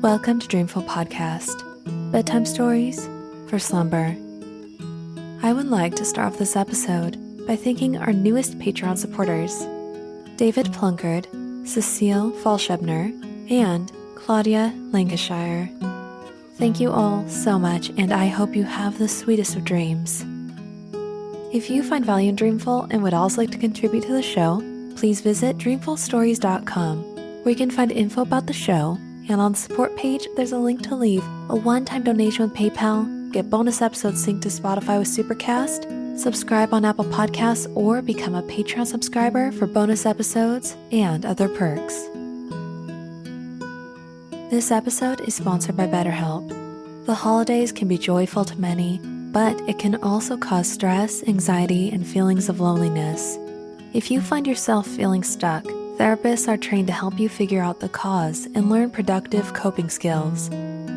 Welcome to Dreamful Podcast, bedtime stories for slumber. I would like to start off this episode by thanking our newest Patreon supporters, David Plunkard, Cecile Falshebner, and Claudia Lancashire. Thank you all so much, and I hope you have the sweetest of dreams. If you find value in Dreamful and would also like to contribute to the show, please visit dreamfulstories.com, where you can find info about the show, and on the support page, there's a link to leave a one-time donation with PayPal, get bonus episodes synced to Spotify with Supercast, subscribe on Apple Podcasts, or become a Patreon subscriber for bonus episodes and other perks. This episode is sponsored by BetterHelp. The holidays can be joyful to many, but it can also cause stress, anxiety, and feelings of loneliness. If you find yourself feeling stuck, therapists are trained to help you figure out the cause and learn productive coping skills.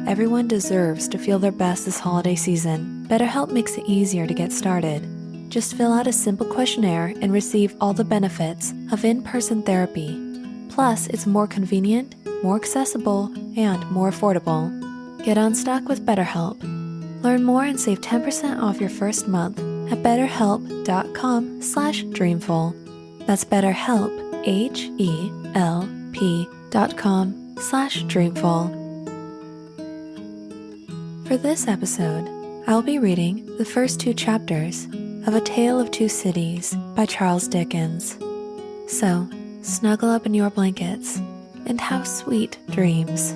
Everyone deserves to feel their best this holiday season. BetterHelp makes it easier to get started. Just fill out a simple questionnaire and receive all the benefits of in-person therapy. Plus, it's more convenient, more accessible, and more affordable. Get unstuck with BetterHelp. Learn more and save 10% off your first month at betterhelp.com/dreamful. That's BetterHelp, HELP.com/dreamful. For this episode, I'll be reading the first two chapters of A Tale of Two Cities by Charles Dickens. So, snuggle up in your blankets and have sweet dreams.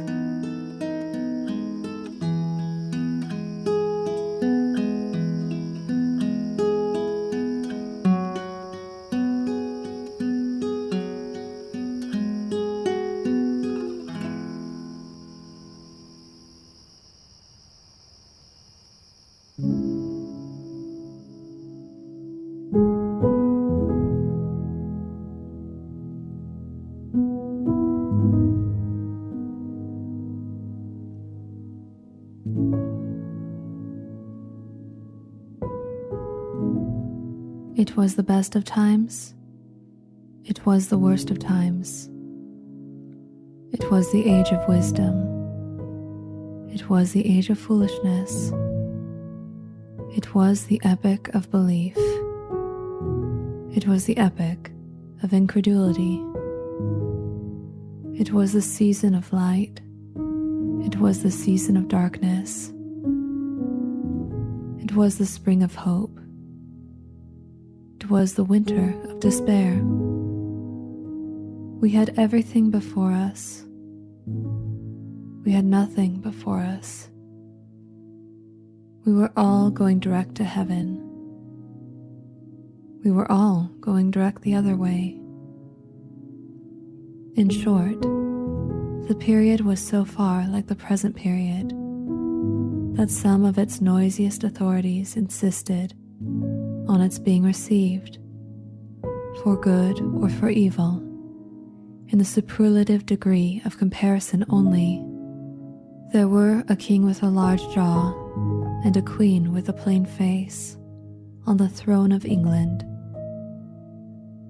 It was the best of times. It was the worst of times. It was the age of wisdom. It was the age of foolishness. It was the epoch of belief. It was the epoch of incredulity. It was the season of light. It was the season of darkness. It was the spring of hope. It was the winter of despair. We had everything before us. We had nothing before us. We were all going direct to heaven. We were all going direct the other way. In short, the period was so far like the present period that some of its noisiest authorities insisted on its being received, for good or for evil, in the superlative degree of comparison only. There were a king with a large jaw and a queen with a plain face on the throne of England.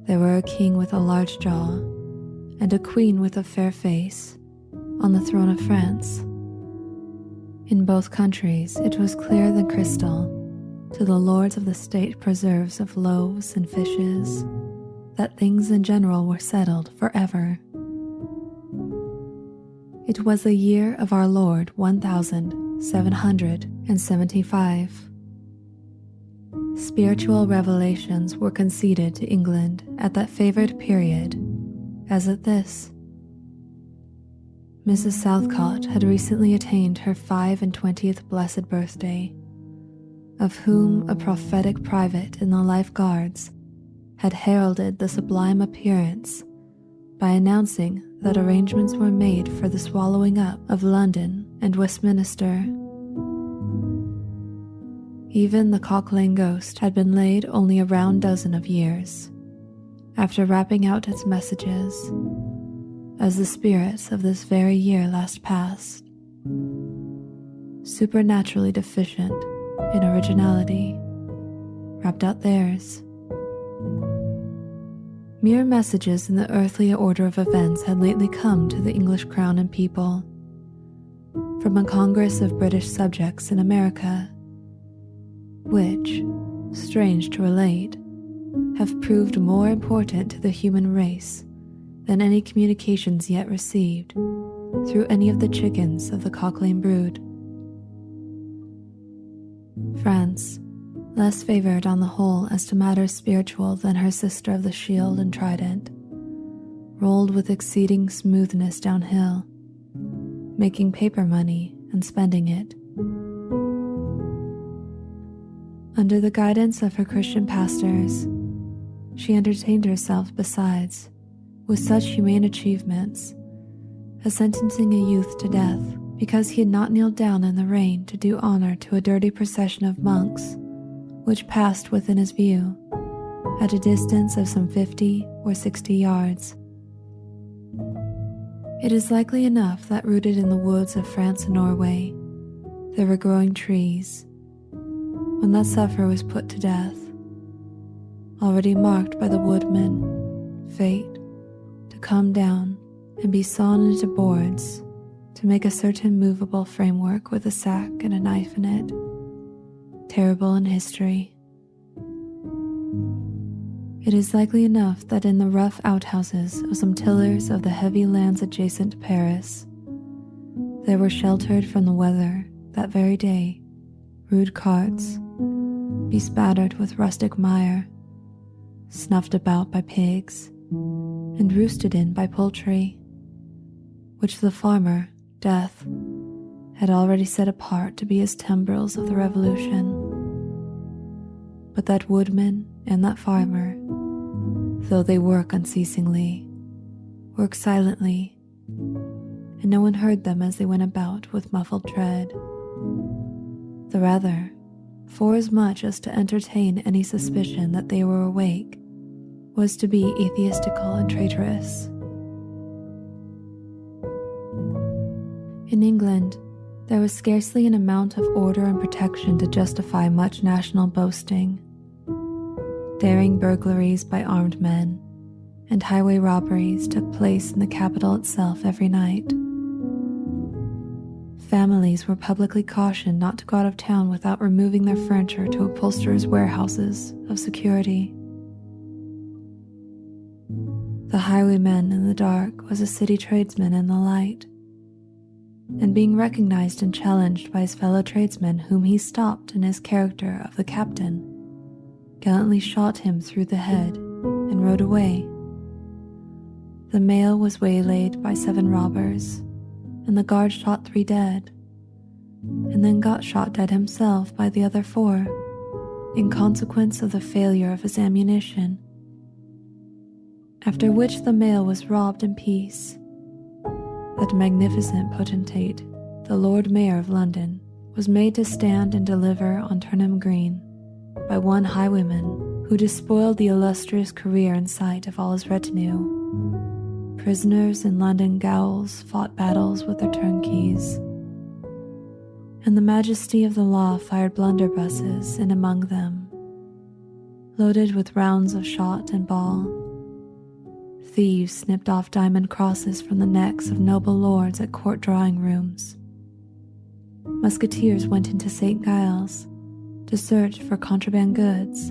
There were a king with a large jaw and a queen with a fair face on the throne of France. In both countries it was clearer than crystal to the lords of the state preserves of loaves and fishes that things in general were settled forever. It was the year of our Lord 1775. Spiritual revelations were conceded to England at that favored period, as at this. Mrs. Southcott had recently attained her 25th blessed birthday, of whom a prophetic private in the Life Guards had heralded the sublime appearance by announcing that arrangements were made for the swallowing up of London and Westminster. Even the Cock Lane ghost had been laid only a round dozen of years, after rapping out its messages, as the spirits of this very year last past, supernaturally deficient in originality, rapped out theirs. Mere messages in the earthly order of events had lately come to the English crown and people, from a Congress of British subjects in America, which, strange to relate, have proved more important to the human race than any communications yet received through any of the chickens of the Cockling brood. France, less favored on the whole as to matters spiritual than her sister of the shield and trident, rolled with exceeding smoothness downhill, making paper money and spending it. Under the guidance of her Christian pastors, she entertained herself besides with such humane achievements as sentencing a youth to death because he had not kneeled down in the rain to do honor to a dirty procession of monks which passed within his view at a distance of some 50 or 60 yards. It is likely enough that rooted in the woods of France and Norway there were growing trees when that sufferer was put to death, already marked by the woodman, fate, to come down and be sawn into boards to make a certain movable framework with a sack and a knife in it, terrible in history. It is likely enough that in the rough outhouses of some tillers of the heavy lands adjacent to Paris, there were sheltered from the weather that very day rude carts, bespattered with rustic mire, snuffed about by pigs, and roosted in by poultry, which the farmer, Death, had already set apart to be his timbrels of the Revolution. But that woodman and that farmer, though they work unceasingly, work silently, and no one heard them as they went about with muffled tread. The rather, forasmuch as to entertain any suspicion that they were awake was to be atheistical and traitorous. In England, there was scarcely an amount of order and protection to justify much national boasting. Daring burglaries by armed men and highway robberies took place in the capital itself every night. Families were publicly cautioned not to go out of town without removing their furniture to upholsterers' warehouses of security. The highwayman in the dark was a city tradesman in the light, and being recognized and challenged by his fellow tradesmen whom he stopped in his character of the captain, gallantly shot him through the head and rode away. The mail was waylaid by 7 robbers, and the guard shot 3 dead, and then got shot dead himself by the other 4, in consequence of the failure of his ammunition. After which the mail was robbed in peace. That magnificent potentate, the Lord Mayor of London, was made to stand and deliver on Turnham Green by one highwayman who despoiled the illustrious career in sight of all his retinue. Prisoners in London gaols fought battles with their turnkeys, and the majesty of the law fired blunderbusses in among them, loaded with rounds of shot and ball. Thieves snipped off diamond crosses from the necks of noble lords at court drawing rooms. Musketeers went into St. Giles to search for contraband goods,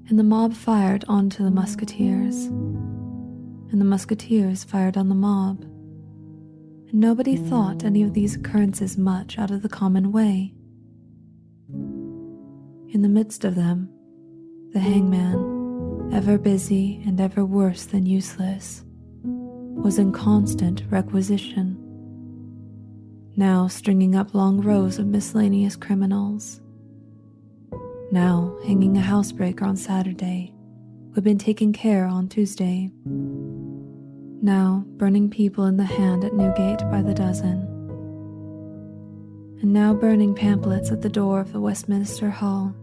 and the mob fired onto the musketeers, and the musketeers fired on the mob, and nobody thought any of these occurrences much out of the common way. In the midst of them, the hangman, ever busy and ever worse than useless, was in constant requisition, now stringing up long rows of miscellaneous criminals, now hanging a housebreaker on Saturday who had been taken care on Tuesday, now burning people in the hand at Newgate by the dozen, and now burning pamphlets at the door of the Westminster Hall,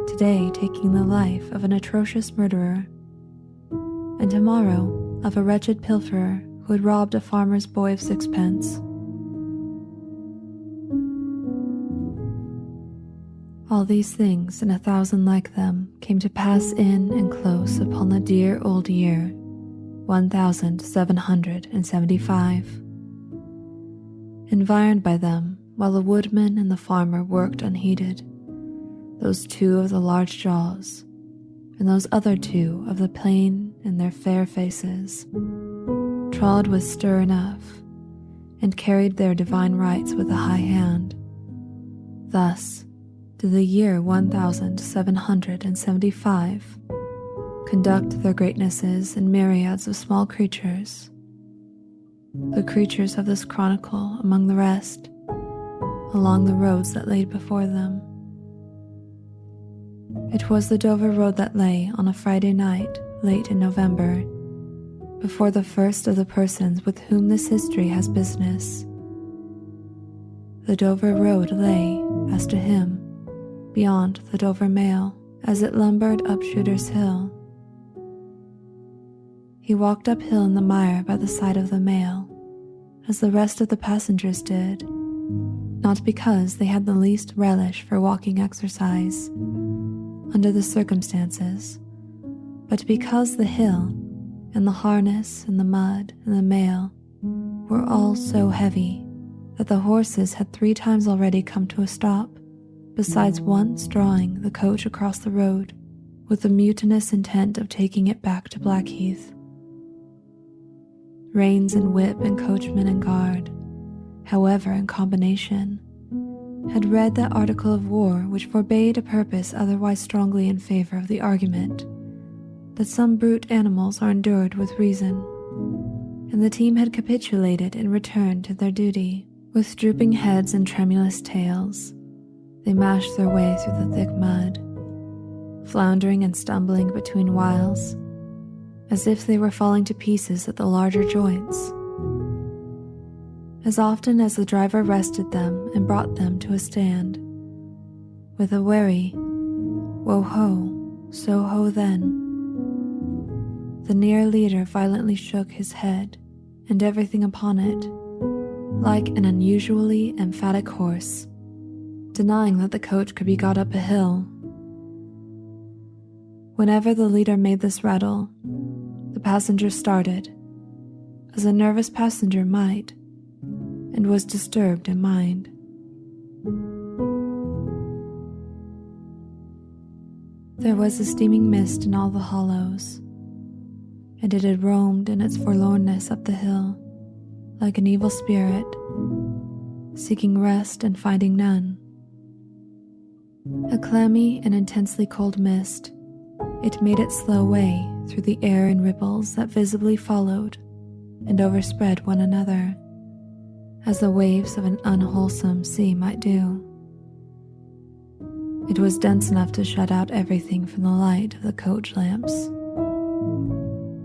today taking the life of an atrocious murderer, and tomorrow of a wretched pilferer who had robbed a farmer's boy of 6pence. All these things and 1,000 like them came to pass in and close upon the dear old year 1775, environed by them while the woodman and the farmer worked unheeded, those two of the large jaws, and those other two of the plain in their fair faces, trod with stir enough, and carried their divine rights with a high hand. Thus did the year 1775 conduct their greatnesses in myriads of small creatures, the creatures of this chronicle among the rest, along the roads that laid before them. It was the Dover road that lay on a Friday night late in November, before the first of the persons with whom this history has business. The Dover road lay, as to him, beyond the Dover mail as it lumbered up Shooter's Hill. He walked uphill in the mire by the side of the mail, as the rest of the passengers did, not because they had the least relish for walking exercise under the circumstances, but because the hill and the harness and the mud and the mail were all so heavy that the horses had 3 times already come to a stop, besides once drawing the coach across the road with the mutinous intent of taking it back to Blackheath. Reins and whip and coachman and guard, however in combination, had read that article of war which forbade a purpose otherwise strongly in favor of the argument that some brute animals are endured with reason, and the team had capitulated and returned to their duty. With drooping heads and tremulous tails, they mashed their way through the thick mud, floundering and stumbling between whiles, as if they were falling to pieces at the larger joints. As often as the driver rested them and brought them to a stand, with a wary, "Wo-ho, so-ho then," the near leader violently shook his head and everything upon it, like an unusually emphatic horse, denying that the coach could be got up a hill. Whenever the leader made this rattle, the passenger started, as a nervous passenger might, and was disturbed in mind. There was a steaming mist in all the hollows, and it had roamed in its forlornness up the hill, like an evil spirit, seeking rest and finding none. A clammy and intensely cold mist, it made its slow way through the air in ripples that visibly followed and overspread one another, as the waves of an unwholesome sea might do. It was dense enough to shut out everything from the light of the coach lamps,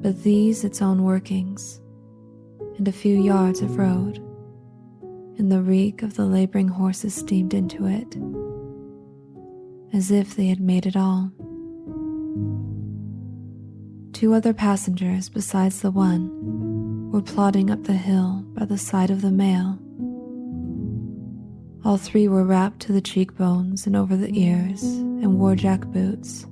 but these its own workings, and a few yards of road, and the reek of the laboring horses steamed into it, as if they had made it all. 2 other passengers besides the one were plodding up the hill by the side of the mail. All 3 were wrapped to the cheekbones and over the ears and wore jack-boots.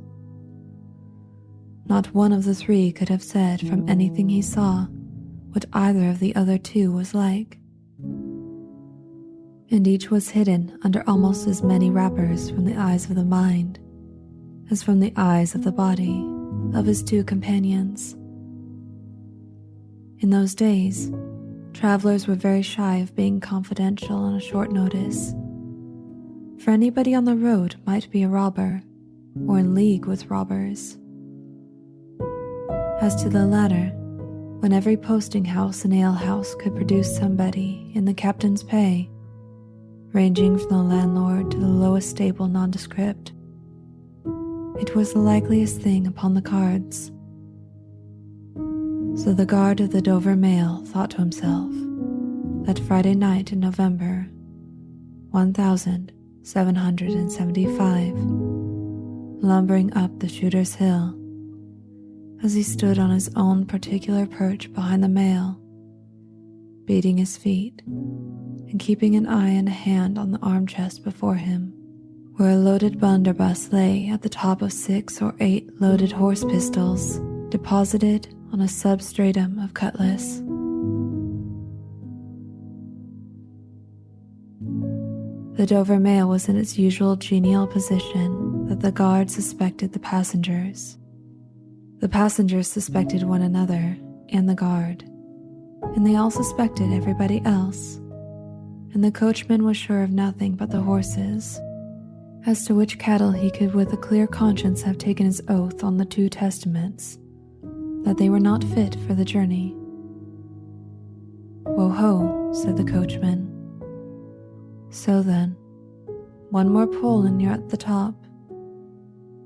Not one of the 3 could have said from anything he saw what either of the other 2 was like, and each was hidden under almost as many wrappers from the eyes of the mind as from the eyes of the body of his 2 companions. In those days, travelers were very shy of being confidential on a short notice, for anybody on the road might be a robber or in league with robbers. As to the latter, when every posting house and alehouse could produce somebody in the captain's pay, ranging from the landlord to the lowest stable nondescript, it was the likeliest thing upon the cards. So the guard of the Dover mail thought to himself, that Friday night in November 1775, lumbering up the Shooter's Hill, as he stood on his own particular perch behind the mail, beating his feet and keeping an eye and a hand on the arm chest before him, where a loaded blunderbuss lay at the top of 6 or 8 loaded horse pistols deposited on a substratum of cutlass. The Dover mail was in its usual genial position that the guard suspected the passengers. The passengers suspected one another and the guard, and they all suspected everybody else, and the coachman was sure of nothing but the horses, as to which cattle he could with a clear conscience have taken his oath on the 2 testaments, that they were not fit for the journey. "Wo-ho," said the coachman. "So then, one more pull and you're at the top.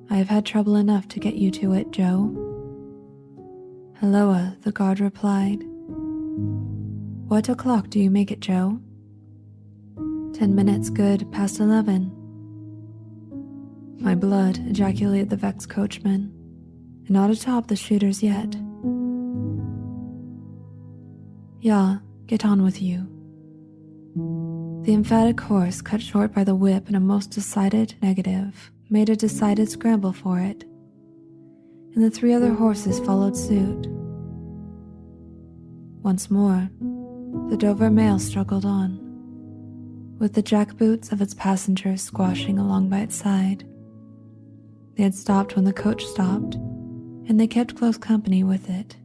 I have had trouble enough to get you to it, Joe." "Halloa," the guard replied. "What o'clock do you make it, Joe?" 10 minutes good past 11. "My blood," ejaculated the vexed coachman, "and not atop the shooters yet." "Ya, get on with you." The emphatic horse, cut short by the whip in a most decided negative, made a decided scramble for it, and the 3 other horses followed suit. Once more, the Dover mail struggled on, with the jackboots of its passengers squashing along by its side. They had stopped when the coach stopped, and they kept close company with it.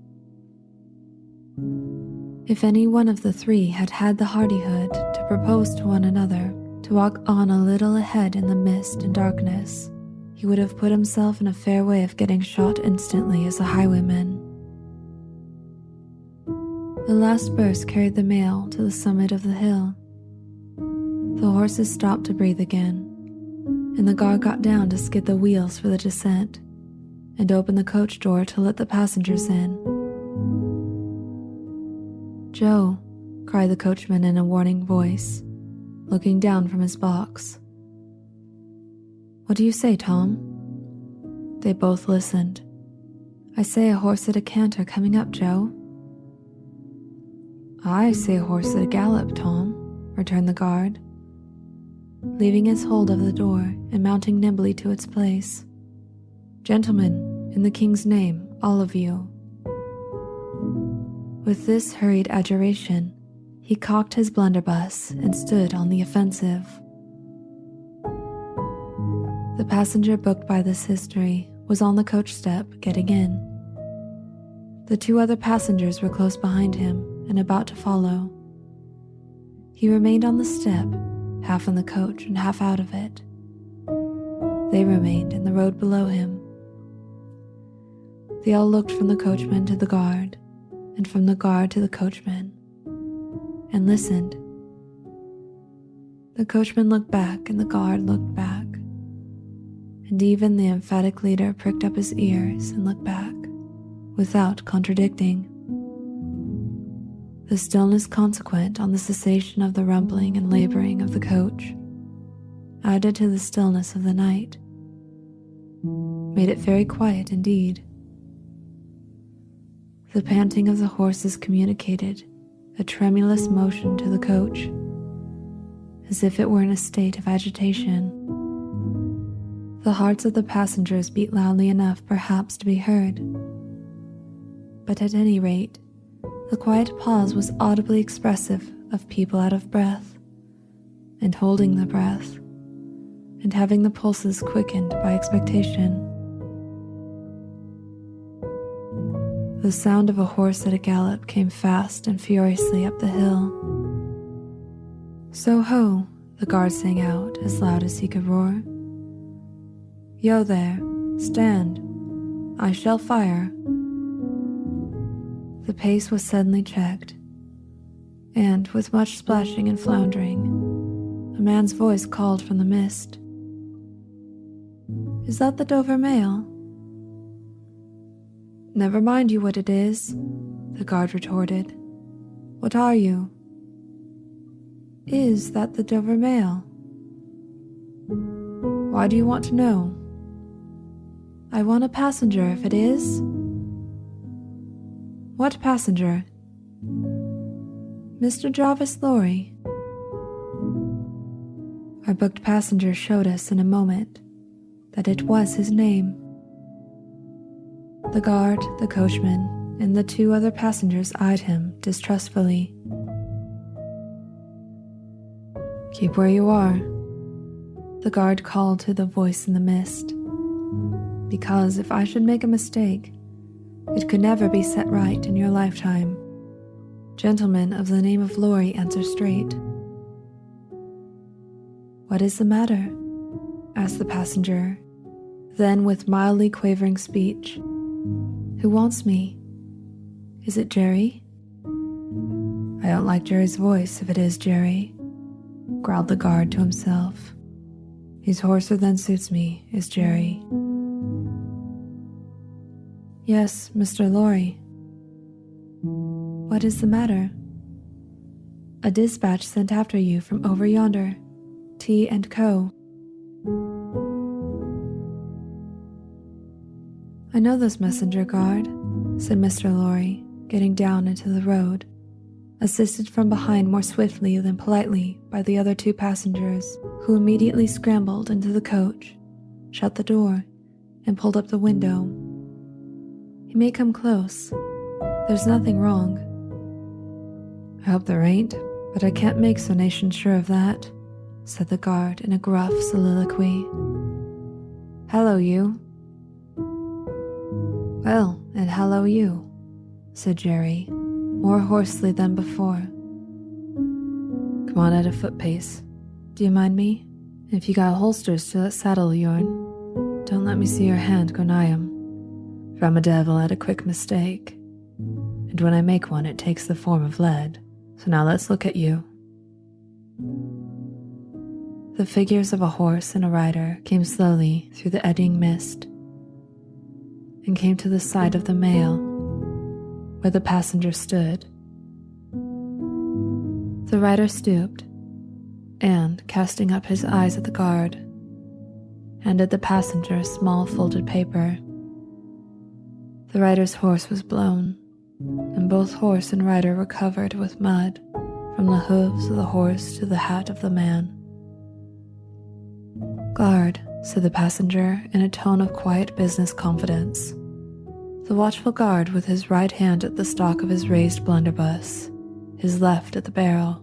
If any one of the 3 had had the hardihood to propose to one another to walk on a little ahead in the mist and darkness, he would have put himself in a fair way of getting shot instantly as a highwayman. The last burst carried the mail to the summit of the hill. The horses stopped to breathe again, and the guard got down to skid the wheels for the descent and open the coach door to let the passengers in. "Joe," cried the coachman in a warning voice, looking down from his box. "What do you say, Tom?" They both listened. "I say a horse at a canter coming up, Joe." "I say a horse at a gallop, Tom," returned the guard, leaving his hold of the door and mounting nimbly to its place. "Gentlemen, in the king's name, all of you." With this hurried adjuration, he cocked his blunderbuss and stood on the offensive. The passenger booked by this history was on the coach step getting in. The 2 other passengers were close behind him and about to follow. He remained on the step, half in the coach and half out of it. They remained in the road below him. They all looked from the coachman to the guard, and from the guard to the coachman, and listened. The coachman looked back and the guard looked back, and even the emphatic leader pricked up his ears and looked back, without contradicting. The stillness consequent on the cessation of the rumbling and laboring of the coach, added to the stillness of the night, made it very quiet indeed. The panting of the horses communicated a tremulous motion to the coach, as if it were in a state of agitation. The hearts of the passengers beat loudly enough perhaps to be heard, but at any rate, the quiet pause was audibly expressive of people out of breath, and holding the breath, and having the pulses quickened by expectation. The sound of a horse at a gallop came fast and furiously up the hill. "So-ho," the guard sang out as loud as he could roar. "Yo there, stand. I shall fire." The pace was suddenly checked, and with much splashing and floundering, a man's voice called from the mist. "Is that the Dover mail?" "Never mind you what it is," the guard retorted. "What are you?" "Is that the Dover mail?" "Why do you want to know?" "I want a passenger if it is." "What passenger?" "Mr. Jarvis Lorry." Our booked passenger showed us in a moment that it was his name. The guard, the coachman, and the 2 other passengers eyed him distrustfully. "Keep where you are," The guard called to the voice in the mist, "Because if I should make a mistake, it could never be set right in your lifetime. Gentleman of the name of Lorry, answer straight." "What is the matter?" asked the passenger. Then with mildly quavering speech, "Who wants me? Is it Jerry?" "I don't like Jerry's voice if it is Jerry," growled the guard to himself. "He's hoarser than suits me, is Jerry." "Yes, Mr. Lorry." "What is the matter?" "A dispatch sent after you from over yonder, T & Co." "I know this messenger, guard," said Mr. Lorry, getting down into the road, assisted from behind more swiftly than politely by the other two passengers, who immediately scrambled into the coach, shut the door, and pulled up the window. "He may come close. There's nothing wrong." "I hope there ain't, but I can't make so nation sure of that," said the guard in a gruff soliloquy. "Hello, you." "Well, and hello, you," said Jerry, more hoarsely than before. "Come on at a foot pace. Do you mind me? If you got holsters to that saddle of yourn, don't let me see your hand go nigh 'em, for I'm a devil at a quick mistake, and when I make one it takes the form of lead, so now let's look at you." The figures of a horse and a rider came slowly through the eddying mist and came to the side of the mail where the passenger stood. The rider stooped and, casting up his eyes at the guard, handed the passenger a small folded paper. The rider's horse was blown, and both horse and rider were covered with mud from the hooves of the horse to the hat of the man. "Guard," said the passenger in a tone of quiet business confidence. The watchful guard, with his right hand at the stock of his raised blunderbuss, his left at the barrel,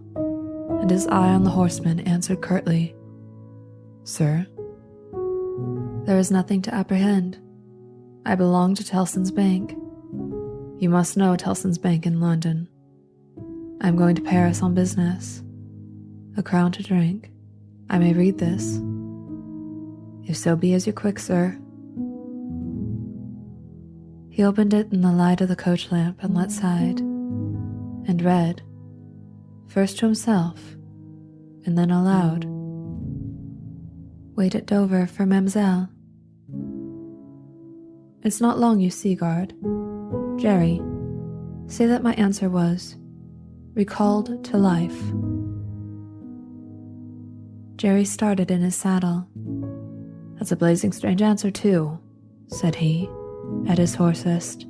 and his eye on the horseman, answered curtly, "Sir?" "There is nothing to apprehend. I belong to Tellson's Bank. You must know Tellson's Bank in London. I am going to Paris on business. A crown to drink. I may read this." "If so be as you're quick, sir." He opened it in the light of the coach lamp and let side, and read, first to himself, and then aloud, "Wait at Dover for Mamselle." "It's not long, you see, guard. Jerry, say that my answer was, recalled to life." Jerry started in his saddle. "That's a blazing strange answer, too," said he, at his hoarsest.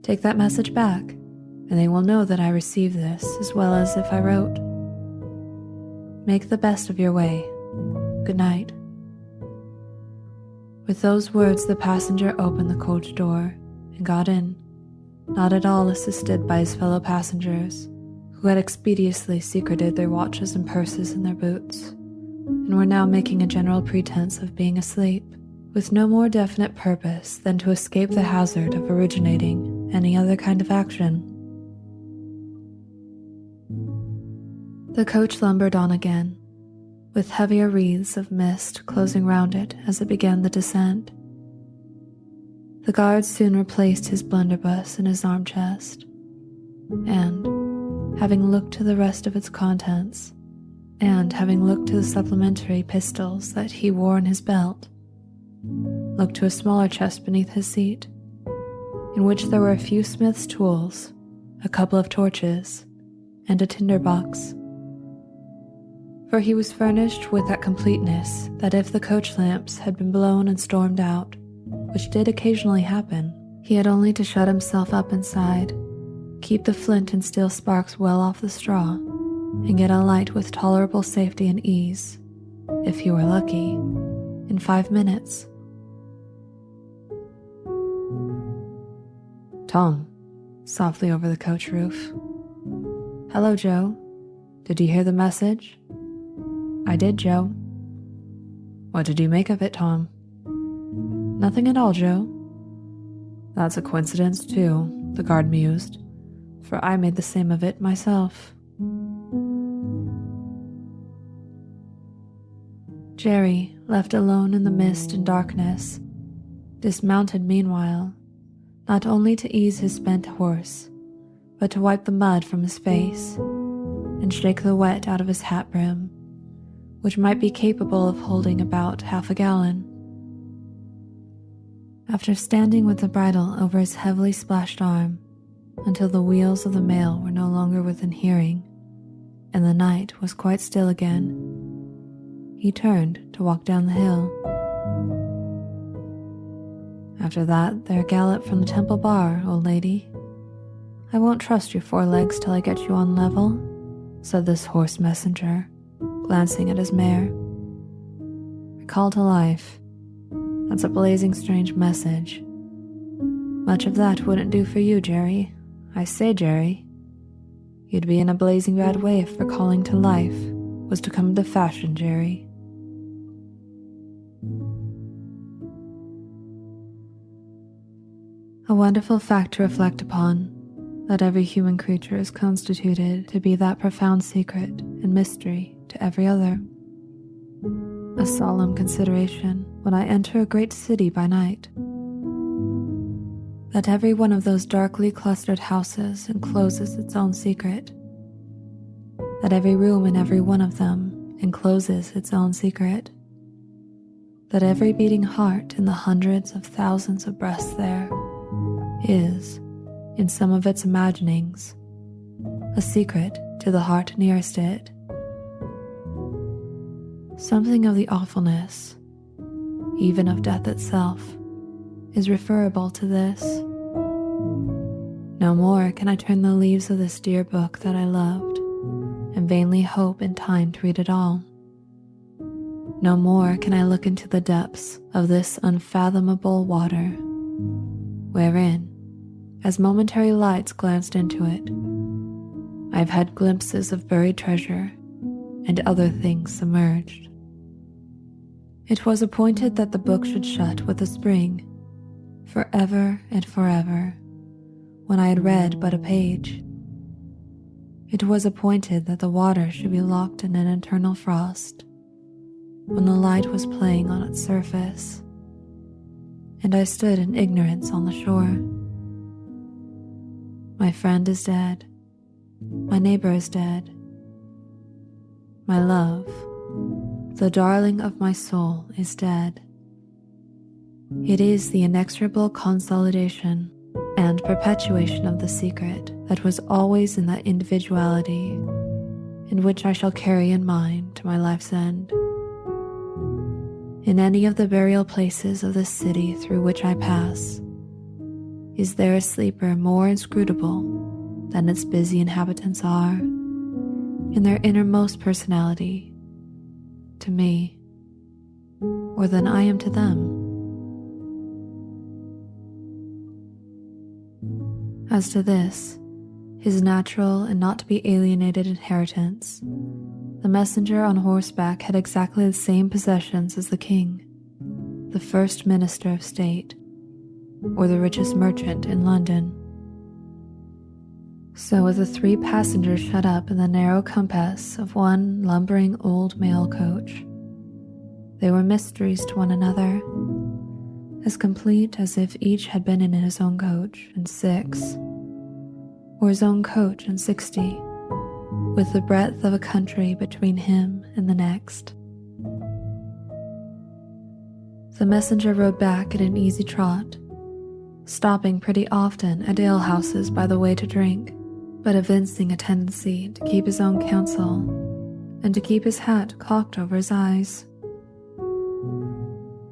"Take that message back, and they will know that I received this as well as if I wrote. Make the best of your way. Good night." With those words, the passenger opened the coach door and got in, not at all assisted by his fellow passengers, who had expeditiously secreted their watches and purses in their boots, and were now making a general pretense of being asleep, with no more definite purpose than to escape the hazard of originating any other kind of action. The coach lumbered on again, with heavier wreaths of mist closing round it as it began the descent. The guard soon replaced his blunderbuss in his arm chest, and, having looked to the rest of its contents, and having looked to the supplementary pistols that he wore in his belt, looked to a smaller chest beneath his seat, in which there were a few smith's tools, a couple of torches, and a tinder box. For he was furnished with that completeness that if the coach lamps had been blown and stormed out, which did occasionally happen, he had only to shut himself up inside, keep the flint and steel sparks well off the straw, and get a light with tolerable safety and ease, if he were lucky, in 5 minutes. "Tom," softly over the coach roof. "Hello, Joe. Did you hear the message?" I did, Joe. What did you make of it, Tom? Nothing at all, Joe. That's a coincidence, too, the guard mused, for I made the same of it myself. Jerry, left alone in the mist and darkness, dismounted meanwhile, not only to ease his spent horse, but to wipe the mud from his face and shake the wet out of his hat brim, which might be capable of holding about half a gallon. After standing with the bridle over his heavily splashed arm until the wheels of the mail were no longer within hearing and the night was quite still again, he turned to walk down the hill. After that, there gallop from the Temple Bar, old lady. I won't trust your forelegs till I get you on level, said this horse messenger, glancing at his mare. Recall to life. That's a blazing strange message. Much of that wouldn't do for you, Jerry. I say, Jerry, you'd be in a blazing bad way if recalling to life was to come into fashion, Jerry. A wonderful fact to reflect upon, that every human creature is constituted to be that profound secret and mystery to every other. A solemn consideration when I enter a great city by night, that every one of those darkly clustered houses encloses its own secret, that every room in every one of them encloses its own secret, that every beating heart in the hundreds of thousands of breasts there is, in some of its imaginings, a secret to the heart nearest it. Something of the awfulness, even of death itself, is referable to this. No more can I turn the leaves of this dear book that I loved, and vainly hope in time to read it all. No more can I look into the depths of this unfathomable water, wherein, as momentary lights glanced into it, I have had glimpses of buried treasure and other things submerged. It was appointed that the book should shut with a spring, forever and forever, when I had read but a page. It was appointed that the water should be locked in an eternal frost, when the light was playing on its surface, and I stood in ignorance on the shore. My friend is dead. My neighbor is dead. My love, the darling of my soul, is dead. It is the inexorable consolidation and perpetuation of the secret that was always in that individuality, in which I shall carry in mind to my life's end. In any of the burial places of this city through which I pass, is there a sleeper more inscrutable than its busy inhabitants are, in their innermost personality, to me, or than I am to them? As to this, his natural and not to be alienated inheritance, the messenger on horseback had exactly the same possessions as the king, the first minister of state, or the richest merchant in London. So with the 3 passengers shut up in the narrow compass of one lumbering old mail coach, they were mysteries to one another, as complete as if each had been in his own coach and 6, or his own coach and 60, with the breadth of a country between him and the next. The messenger rode back at an easy trot, stopping pretty often at alehouses by the way to drink, but evincing a tendency to keep his own counsel and to keep his hat cocked over his eyes.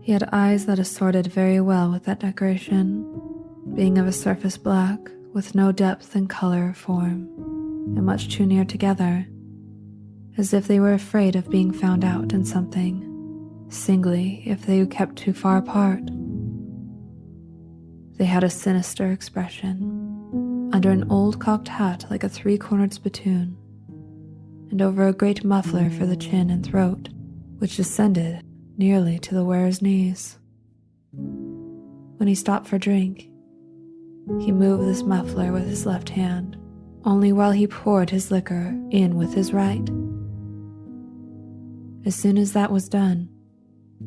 He had eyes that assorted very well with that decoration, being of a surface black with no depth in color or form, and much too near together, as if they were afraid of being found out in something, singly if they kept too far apart. They had a sinister expression, under an old cocked hat like a 3-cornered spittoon, and over a great muffler for the chin and throat, which descended nearly to the wearer's knees. When he stopped for drink, he moved this muffler with his left hand, only while he poured his liquor in with his right. As soon as that was done,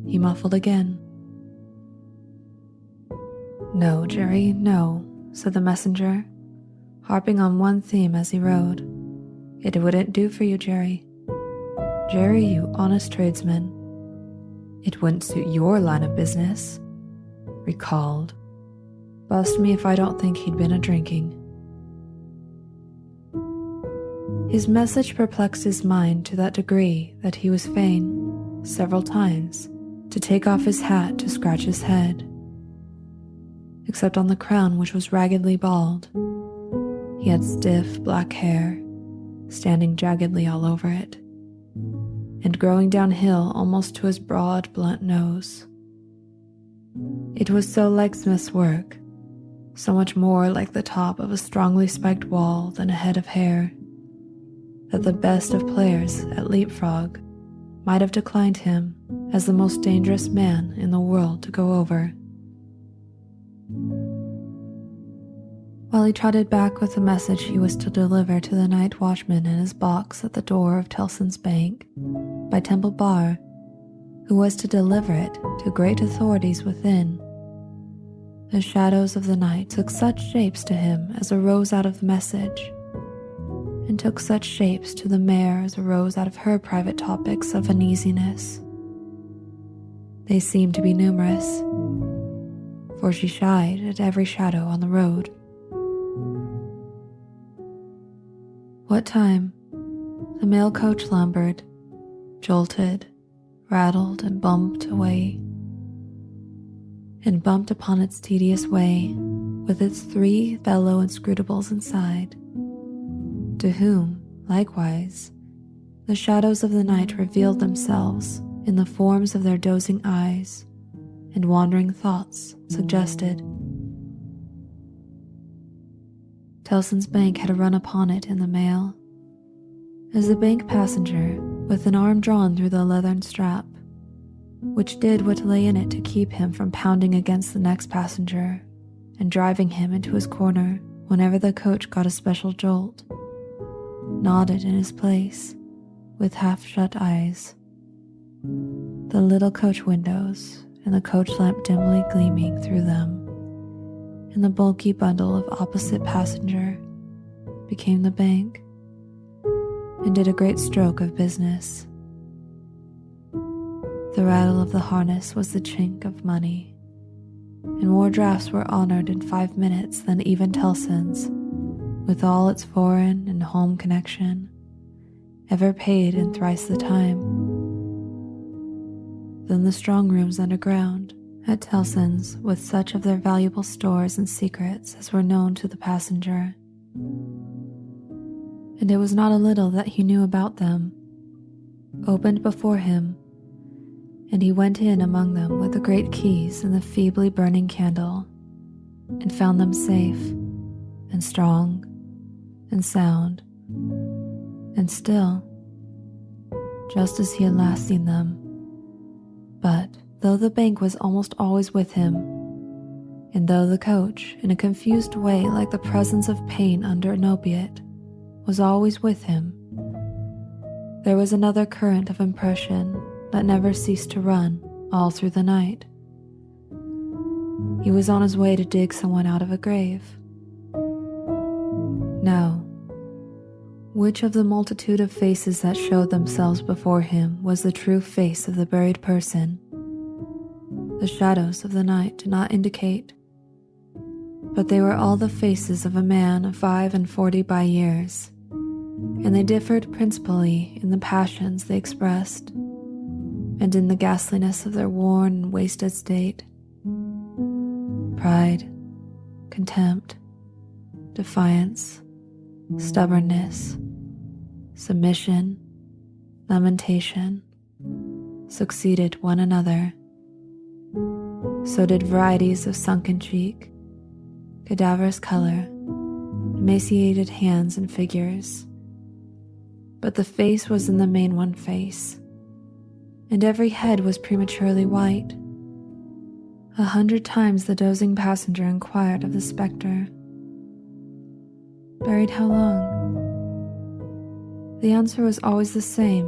he muffled again. "No, Jerry, no," said the messenger, harping on one theme as he rode. "It wouldn't do for you, Jerry. Jerry, you honest tradesman. It wouldn't suit your line of business. Recalled. Bust me if I don't think he'd been a-drinking." His message perplexed his mind to that degree that he was fain, several times, to take off his hat to scratch his head. Except on the crown, which was raggedly bald, he had stiff black hair, standing jaggedly all over it, and growing downhill almost to his broad, blunt nose. It was so like Smith's work, so much more like the top of a strongly spiked wall than a head of hair, that the best of players at leapfrog might have declined him as the most dangerous man in the world to go over. While he trotted back with the message he was to deliver to the night watchman in his box at the door of Tellson's Bank by Temple Bar, who was to deliver it to great authorities within, the shadows of the night took such shapes to him as arose out of the message, and took such shapes to the mare as arose out of her private topics of uneasiness. They seemed to be numerous, for she shied at every shadow on the road. What time the mail coach lumbered, jolted, rattled, and bumped away, and bumped upon its tedious way with its 3 fellow inscrutables inside, to whom, likewise, the shadows of the night revealed themselves in the forms of their dozing eyes and wandering thoughts suggested. Tellson's Bank had a run upon it in the mail. As the bank passenger, with an arm drawn through the leathern strap, which did what lay in it to keep him from pounding against the next passenger and driving him into his corner whenever the coach got a special jolt, nodded in his place with half-shut eyes, the little coach windows and the coach lamp dimly gleaming through them, and the bulky bundle of opposite passenger became the bank, and did a great stroke of business. The rattle of the harness was the chink of money, and more drafts were honored in 5 minutes than even Tellson's, with all its foreign and home connection, ever paid in thrice the time. Then the strong rooms underground at Tellson's, with such of their valuable stores and secrets as were known to the passenger. And it was not a little that he knew about them, opened before him, and he went in among them with the great keys and the feebly burning candle, and found them safe, and strong, and sound, and still, just as he had last seen them. But though the bank was almost always with him, and though the coach, in a confused way like the presence of pain under an opiate, was always with him, there was another current of impression that never ceased to run all through the night. He was on his way to dig someone out of a grave. Now, which of the multitude of faces that showed themselves before him was the true face of the buried person? The shadows of the night did not indicate, but they were all the faces of a man of 45 by years, and they differed principally in the passions they expressed, and in the ghastliness of their worn and wasted state. Pride, contempt, defiance, stubbornness, submission, lamentation, succeeded one another. So did varieties of sunken cheek, cadaverous color, emaciated hands and figures, but the face was in the main one face, and every head was prematurely white. 100 times the dozing passenger inquired of the spectre, "Buried how long?" The answer was always the same,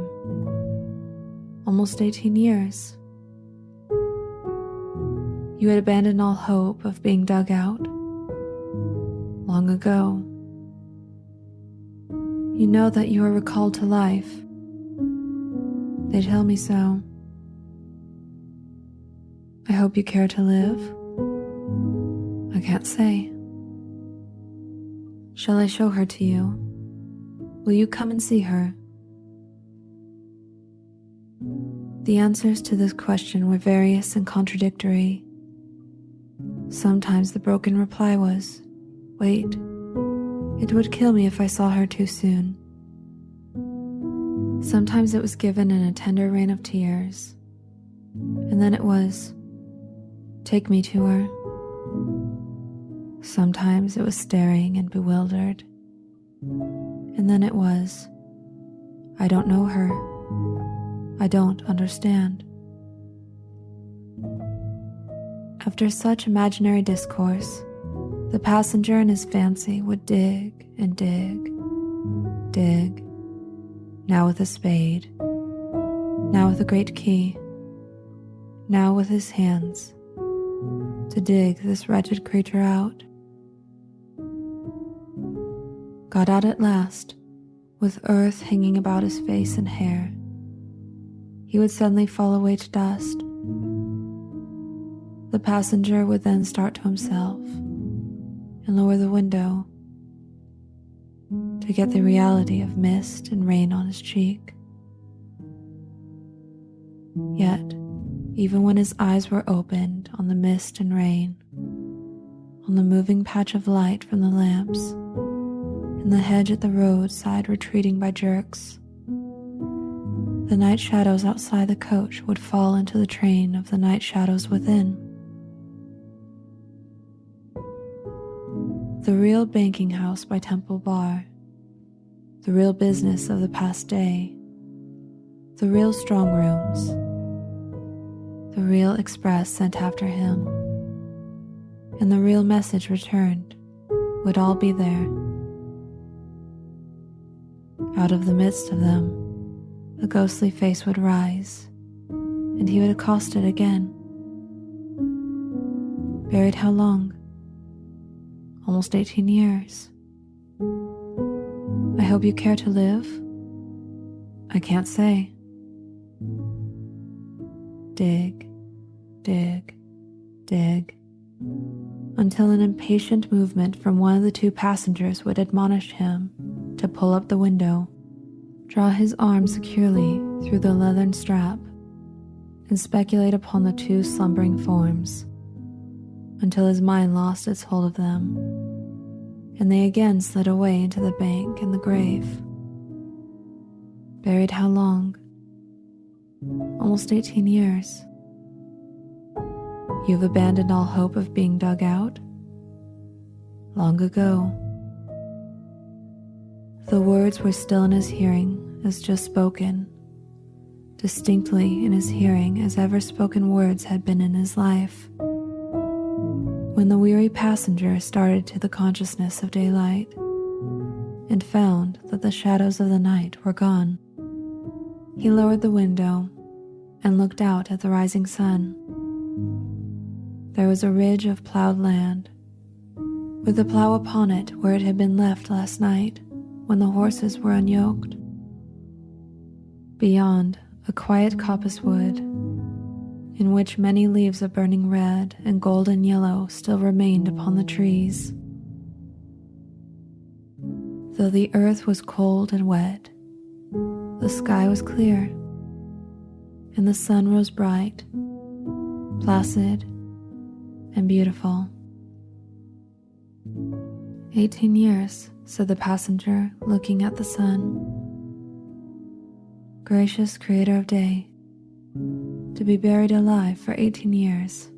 "Almost 18 years. You had abandoned all hope of being dug out long ago. You know that you are recalled to life. They tell me so. I hope you care to live. I can't say. Shall I show her to you? Will you come and see her?" The answers to this question were various and contradictory. Sometimes the broken reply was, "Wait, it would kill me if I saw her too soon." Sometimes it was given in a tender rain of tears, and then it was, "Take me to her." Sometimes it was staring and bewildered, and then it was, "I don't know her. I don't understand." After such imaginary discourse, the passenger in his fancy would dig and dig, dig, now with a spade, now with a great key, now with his hands, to dig this wretched creature out. Got out at last, with earth hanging about his face and hair. He would suddenly fall away to dust. The passenger would then start to himself and lower the window to get the reality of mist and rain on his cheek. Yet, even when his eyes were opened on the mist and rain, on the moving patch of light from the lamps, and the hedge at the roadside retreating by jerks, the night shadows outside the coach would fall into the train of the night shadows within. The real banking house by Temple Bar, the real business of the past day, the real strong rooms, the real express sent after him, and the real message returned would all be there. Out of the midst of them, a ghostly face would rise, and he would accost it again. "Buried how long?" "Almost 18 years. I hope you care to live?" "I can't say." Dig, dig, dig, until an impatient movement from one of the two passengers would admonish him to pull up the window, draw his arm securely through the leathern strap, and speculate upon the two slumbering forms, until his mind lost its hold of them, and they again slid away into the bank and the grave. "Buried how long?" "Almost 18 years. You've abandoned all hope of being dug out?" "Long ago." The words were still in his hearing as just spoken, distinctly in his hearing as ever spoken words had been in his life. When the weary passenger started to the consciousness of daylight and found that the shadows of the night were gone, he lowered the window and looked out at the rising sun. There was a ridge of plowed land, with the plow upon it where it had been left last night when the horses were unyoked. Beyond, a quiet coppice wood, in which many leaves of burning red and golden yellow still remained upon the trees. Though the earth was cold and wet, the sky was clear, and the sun rose bright, placid, and beautiful. 18 years, said the passenger, looking at the sun. Gracious creator of day, to be buried alive for 18 years.